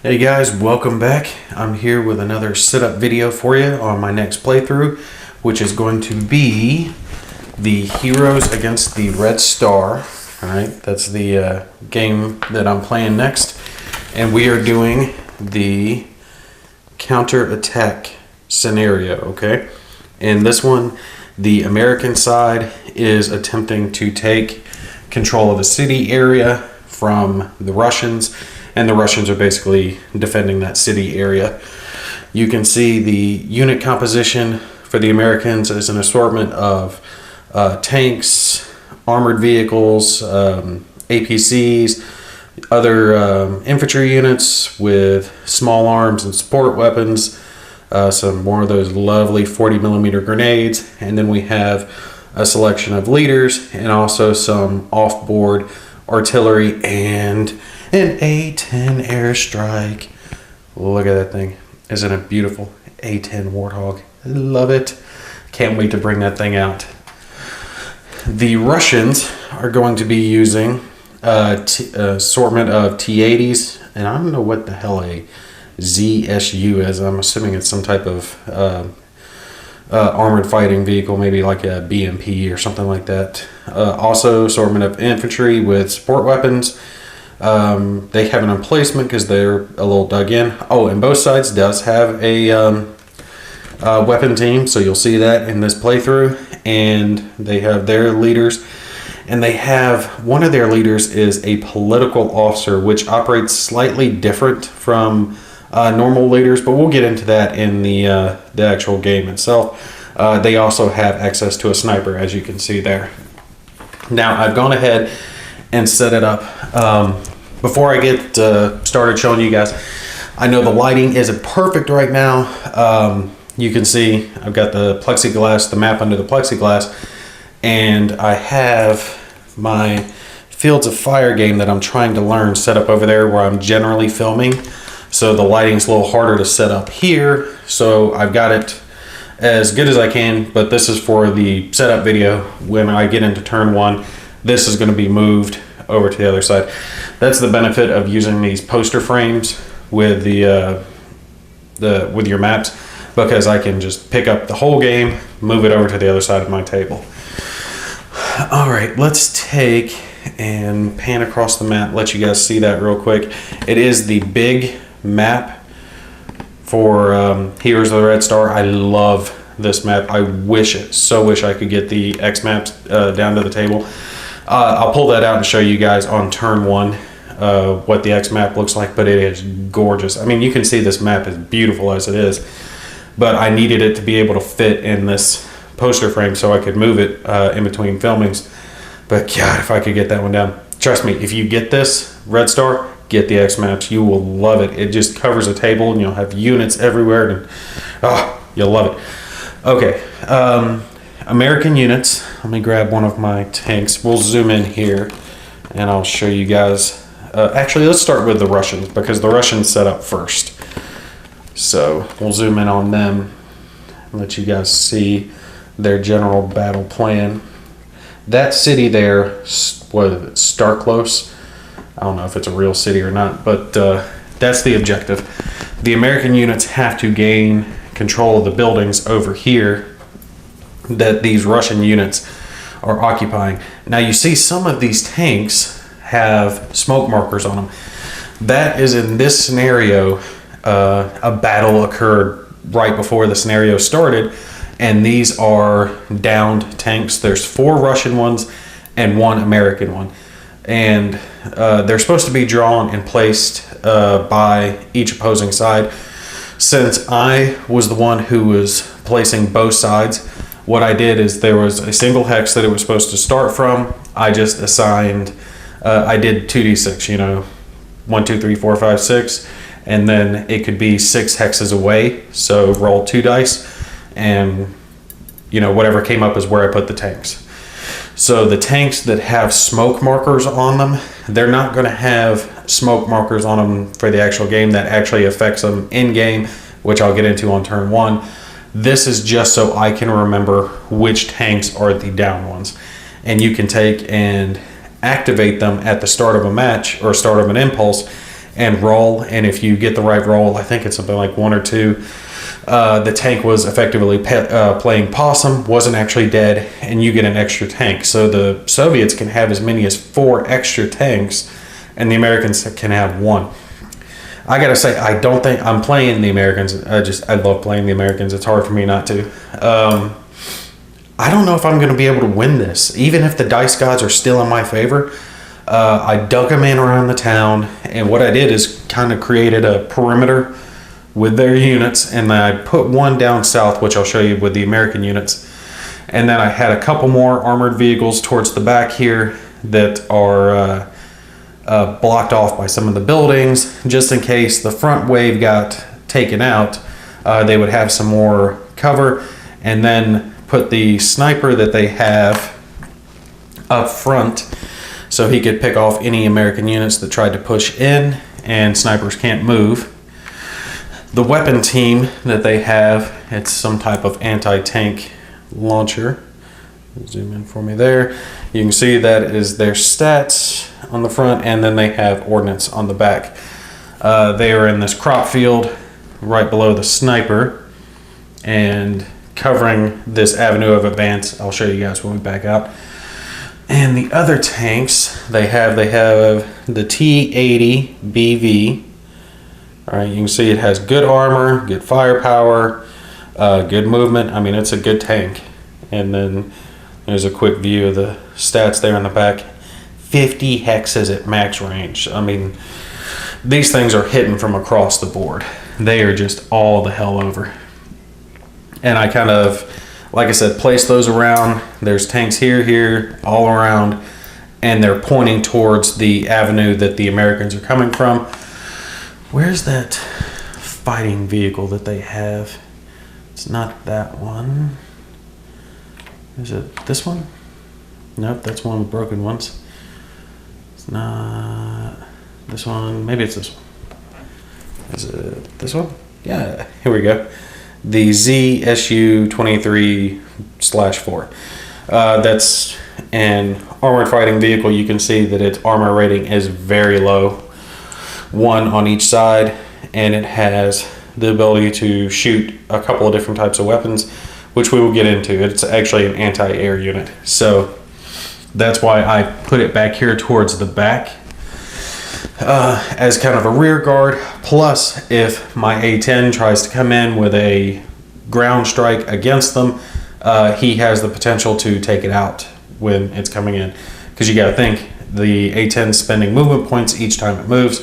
Hey guys, welcome back. I'm here with another setup video for you on my next playthrough, which is going to be the Heroes against the Red Star. Alright, that's the game that I'm playing next. And we are doing the counter-attack scenario, okay? In this one, the American side is attempting to take control of the city area from the Russians, and the Russians are basically defending that city area. You can see the unit composition for the Americans is an assortment of tanks, armored vehicles, APCs, other infantry units with small arms and support weapons, some more of those lovely 40mm grenades, and then we have a selection of leaders and also some off-board artillery and an A-10 airstrike. Look at that thing. Isn't it beautiful? A-10 Warthog. I love it. Can't wait to bring that thing out. The Russians are going to be using assortment of T-80s, and I don't know what the hell a ZSU is. I'm assuming it's some type of armored fighting vehicle, maybe like a BMP or something like that. Also assortment of infantry with support weapons. They have an emplacement because they're a little dug in. Oh, and both sides does have a weapon team, so you'll see that in this playthrough. And they have their leaders, and they have one of their leaders is a political officer, which operates slightly different from normal leaders, but we'll get into that in the actual game itself. They also have access to a sniper, as you can see there. Now, I've gone ahead and set it up. Before I get started showing you guys, I know the lighting isn't perfect right now. You can see I've got the plexiglass, the map under the plexiglass, and I have my Fields of Fire game that I'm trying to learn set up over there where I'm generally filming. So the lighting's a little harder to set up here. So I've got it as good as I can, but this is for the setup video. When I get into turn one, this is going to be moved over to the other side. That's the benefit of using these poster frames with with your maps, because I can just pick up the whole game, move it over to the other side of my table. All right, let's take and pan across the map, let you guys see that real quick. It is the big map for Heroes of the Red Star. I love this map. I so wish I could get the X maps down to the table. I'll pull that out and show you guys on turn one what the X map looks like, but it is gorgeous. I mean, you can see this map is beautiful as it is, but I needed it to be able to fit in this poster frame so I could move it in between filmings. But God, if I could get that one down. Trust me, if you get this Red Star, get the X maps. You will love it. It just covers a table and you'll have units everywhere, and you'll love it. Okay, American units. Let me grab one of my tanks. We'll zoom in here and I'll show you guys. Actually, let's start with the Russians, because the Russians set up first. So we'll zoom in on them and let you guys see their general battle plan. That city there, what is it, Starklos? I don't know if it's a real city or not, but that's the objective. The American units have to gain control of the buildings over here that these Russian units are occupying. Now you see some of these tanks have smoke markers on them. That is, in this scenario, a battle occurred right before the scenario started, and these are downed tanks. There's 4 Russian ones and 1 American one, and they're supposed to be drawn and placed by each opposing side. Since I was the one who was placing both sides, what I did is there was a single hex that it was supposed to start from. I just assigned, I did 2d6, you know, 1, 2, 3, 4, 5, 6, and then it could be 6 hexes away. So roll 2 dice, and you know, whatever came up is where I put the tanks. So the tanks that have smoke markers on them, they're not going to have smoke markers on them for the actual game. That actually affects them in game, which I'll get into on turn one. This is just so I can remember which tanks are the down ones. And you can take and activate them at the start of a match or start of an impulse, and roll. And if you get the right roll, I think it's something like 1 or 2. The tank was effectively playing possum, wasn't actually dead, and you get an extra tank. So the Soviets can have as many as 4 extra tanks, and the Americans can have 1. I gotta say, I don't think I'm playing the Americans. I love playing the Americans. It's hard for me not to. I don't know if I'm going to be able to win this, even if the dice gods are still in my favor. I dug them in around the town, and what I did is kind of created a perimeter with their units, and then I put one down south, which I'll show you with the American units. And then I had a couple more armored vehicles towards the back here that are blocked off by some of the buildings, just in case the front wave got taken out. They would have some more cover, and then put the sniper that they have up front so he could pick off any American units that tried to push in, and snipers can't move. The weapon team that they have, it's some type of anti-tank launcher. Zoom in for me there. You can see that is their stats on the front, and then they have ordnance on the back. They are in this crop field right below the sniper and covering this avenue of advance. I'll show you guys when we back out. And the other tanks they have the T-80 BV. All right, you can see it has good armor, good firepower, good movement. I mean, it's a good tank. And then there's a quick view of the stats there in the back. 50 hexes at max range. I mean, these things are hitting from across the board. They are just all the hell over. And I kind of, like I said, place those around. There's tanks here, all around, and they're pointing towards the avenue that the Americans are coming from. Where's that fighting vehicle that they have? It's not that one. Is it this one? Nope, that's one with broken ones. It's not this one. Maybe it's this one. Is it this one? Yeah, here we go. The ZSU 23/4. That's an armored fighting vehicle. You can see that its armor rating is very low, 1 on each side, and it has the ability to shoot a couple of different types of weapons, which we will get into. It's actually an anti-air unit, so that's why I put it back here towards the back as kind of a rear guard. Plus, if my A-10 tries to come in with a ground strike against them, he has the potential to take it out when it's coming in, because you got to think the A-10 is spending movement points each time it moves.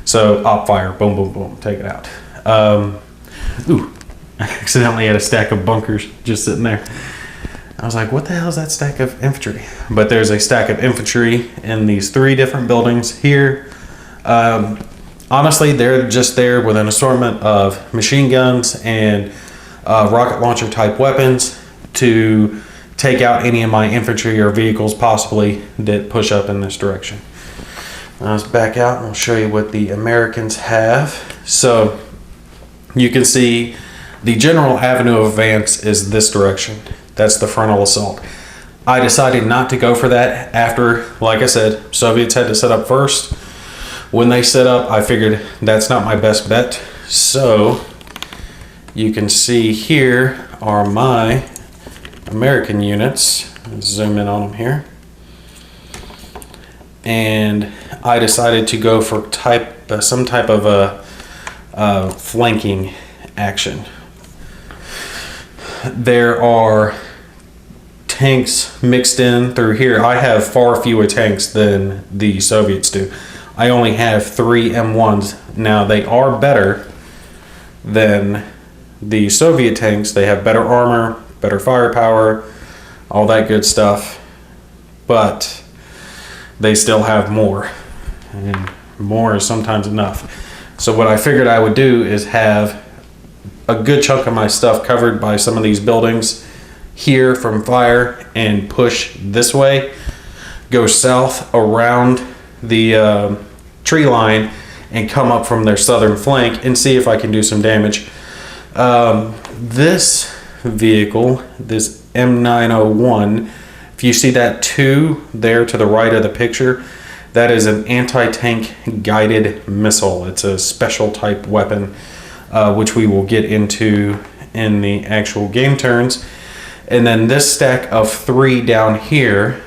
So op fire, boom, boom, boom, take it out. Ooh, I accidentally had a stack of bunkers just sitting there. I was like, what the hell is that stack of infantry? But there's a stack of infantry in these 3 different buildings here. Honestly, they're just there with an assortment of machine guns and rocket launcher type weapons to take out any of my infantry or vehicles possibly that push up in this direction. Let's back out and I'll show you what the Americans have. So you can see the general avenue of advance is this direction. That's the frontal assault. I decided not to go for that after, like I said, Soviets had to set up first. When they set up, I figured that's not my best bet. So you can see here are my American units. Let's zoom in on them here. And I decided to go for some type of a flanking action. There are tanks mixed in through here. I have far fewer tanks than the Soviets do. I only have 3 M1s. Now they are better than the Soviet tanks. They have better armor, better firepower, all that good stuff. But they still have more. And more is sometimes enough. So what I figured I would do is have a good chunk of my stuff covered by some of these buildings here from fire and push this way, go south around the tree line and come up from their southern flank and see if I can do some damage. This vehicle, this M901, if you see that 2 there to the right of the picture, That is an anti-tank guided missile. It's a special type weapon, which we will get into in the actual game turns. And then this stack of 3 down here,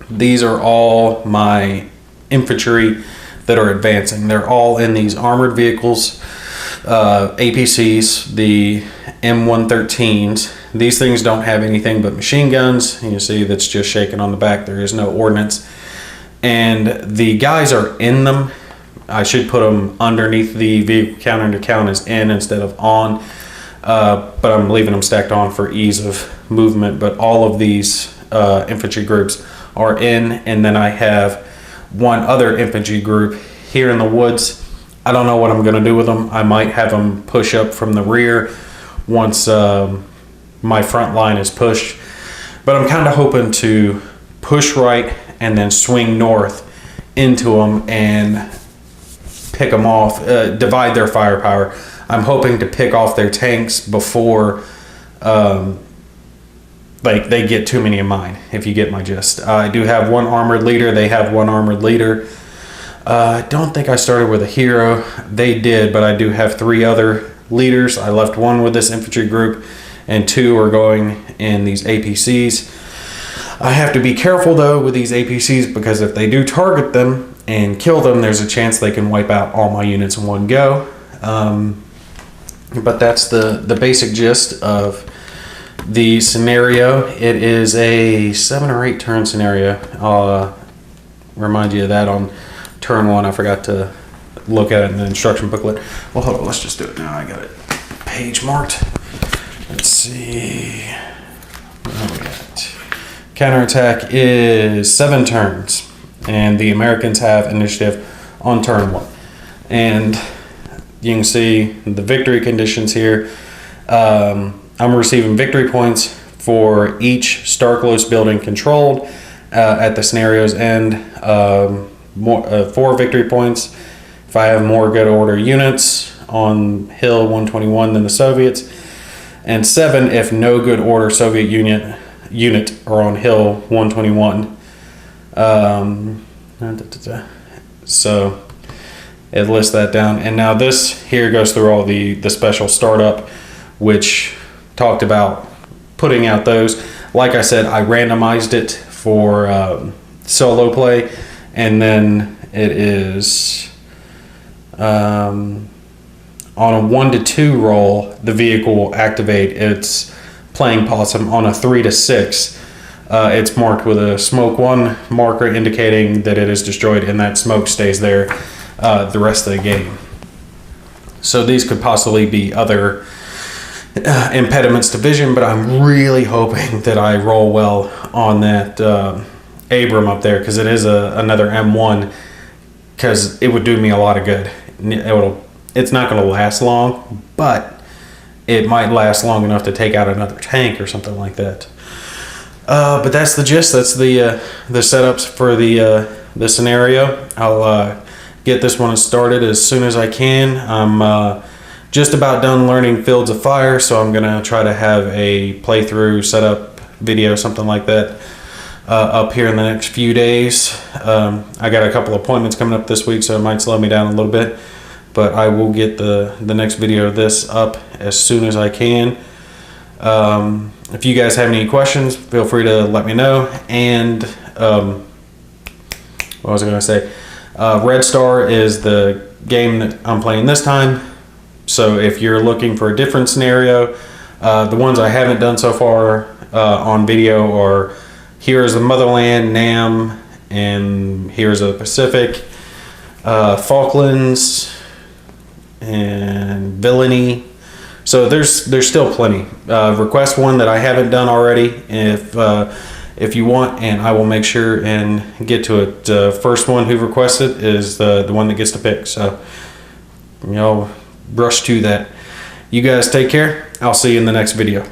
these are all my infantry that are advancing. They're all in these armored vehicles, APCs, the M113s. These things don't have anything but machine guns. You see that's just shaking on the back. There is no ordnance. And the guys are in them. I should put them underneath the vehicle counter to count as in instead of on. But I'm leaving them stacked on for ease of movement. But all of these infantry groups are in. And then I have one other infantry group here in the woods. I don't know what I'm going to do with them. I might have them push up from the rear once my front line is pushed. But I'm kind of hoping to push right and then swing north into them and pick them off, divide their firepower. I'm hoping to pick off their tanks before like they get too many of mine, if you get my gist. I do have one armored leader. They have one armored leader. I don't think I started with a hero. They did, but I do have 3 other leaders. I left one with this infantry group and 2 are going in these APCs. I have to be careful though with these APCs because if they do target them and kill them, there's a chance they can wipe out all my units in one go. But that's the basic gist of the scenario. It is a 7 or 8 turn scenario. I'll remind you of that on turn 1. I forgot to look at it in the instruction booklet. Well, hold on, let's just do it now. I got it page marked. Let's see. What do we got? Counterattack is 7 turns, and the Americans have initiative on turn 1. And you can see the victory conditions here. I'm receiving victory points for each Starklos building controlled at the scenario's end. 4 victory points if I have more good order units on Hill 121 than the Soviets, and 7 if no good order Soviet unit are on Hill 121. So it lists that down, and now this here goes through all the special startup, which talked about putting out those. Like I said, I randomized it for solo play, and then it is on a 1 to 2 roll, the vehicle will activate its playing possum. On a 3 to 6, it's marked with a smoke 1 marker indicating that it is destroyed, and that smoke stays there the rest of the game. So these could possibly be other impediments to vision, but I'm really hoping that I roll well on that Abram up there, because it is another M1, because it would do me a lot of good. It's not going to last long, but it might last long enough to take out another tank or something like that. But that's the gist. That's the setups for the scenario. I'll get this one started as soon as I can. I'm just about done learning Fields of Fire, so I'm gonna try to have a playthrough setup video, something like that, up here in the next few days. I got a couple appointments coming up this week, so it might slow me down a little bit, but I will get the next video of this up as soon as I can. If you guys have any questions, feel free to let me know. And what was I gonna say? Red Star is the game that I'm playing this time. So if you're looking for a different scenario, the ones I haven't done so far on video are Heroes of Motherland, Nam, and Heroes of the Pacific, Falklands, and Villainy. So there's still plenty. Request one that I haven't done already if you want, and I will make sure and get to it. First one who requested is the one that gets to pick. So rush to that. You guys take care. I'll see you in the next video.